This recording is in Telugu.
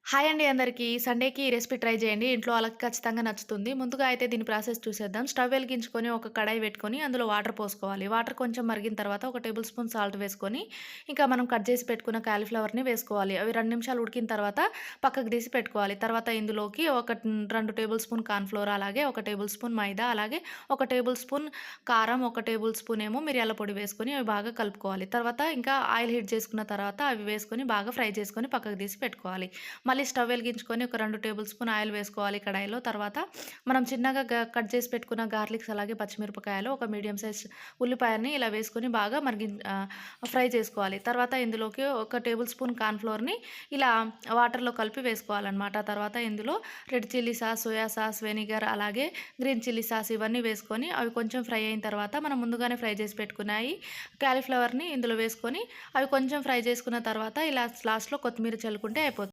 హాయ్ అండి అందరికీ. సండేకి ఈ రెసిపీ ట్రై చేయండి. ఇంట్లో వాళ్ళకి ఖచ్చితంగా నచ్చుతుంది. ముందుగా అయితే దీని ప్రాసెస్ చూసేద్దాం. స్టవ్ వెలిగించుకొని ఒక కడాయి పెట్టుకొని అందులో వాటర్ పోసుకోవాలి. వాటర్ కొంచెం మరిగిన తర్వాత ఒక టేబుల్ స్పూన్ సాల్ట్ వేసుకొని, ఇంకా మనం కట్ చేసి పెట్టుకున్న కాలీఫ్లవర్‌ని వేసుకోవాలి. అవి 2 నిమిషాలు ఉడికిన తర్వాత పక్కకు తీసి పెట్టుకోవాలి. తర్వాత ఇందులోకి 2 టేబుల్ స్పూన్ కార్న్ ఫ్లోర్, అలాగే 1 టేబుల్ స్పూన్ మైదా, అలాగే 1 టేబుల్ స్పూన్ కారం, 1 టేబుల్ స్పూన్ ఏమో మిరియాల పొడి వేసుకొని అవి బాగా కలుపుకోవాలి. తర్వాత ఇంకా ఆయిల్ హీట్ చేసుకున్న తర్వాత అవి వేసుకొని బాగా ఫ్రై చేసుకొని పక్కకు తీసి పెట్టుకోవాలి. మళ్ళీ స్టవ్ వెలిగించుకొని ఒక 2 టేబుల్ స్పూన్ ఆయిల్ వేసుకోవాలి కడాయిలో. తర్వాత మనం చిన్నగా కట్ చేసి పెట్టుకున్న గార్లిక్స్, అలాగే పచ్చిమిరపకాయలు, ఒక మీడియం సైజ్ ఉల్లిపాయని ఇలా వేసుకొని బాగా ఫ్రై చేసుకోవాలి. తర్వాత ఇందులోకి ఒక టేబుల్ స్పూన్ కార్న్ ఫ్లోర్‌ని ఇలా వాటర్‌లో కలిపి వేసుకోవాలనమాట. తర్వాత ఇందులో red chilli sauce, soya sauce, vinegar, అలాగే గ్రీన్ చిల్లీ సాస్ ఇవన్నీ వేసుకొని అవి కొంచెం ఫ్రై అయిన తర్వాత మనం ముందుగానే ఫ్రై చేసి పెట్టుకున్నాయి కాలీఫ్లవర్‌ని ఇందులో వేసుకొని అవి కొంచెం ఫ్రై చేసుకున్న తర్వాత ఇలా లాస్ట్‌లో కొత్తిమీర చల్లుకుంటే అయిపోతుంది.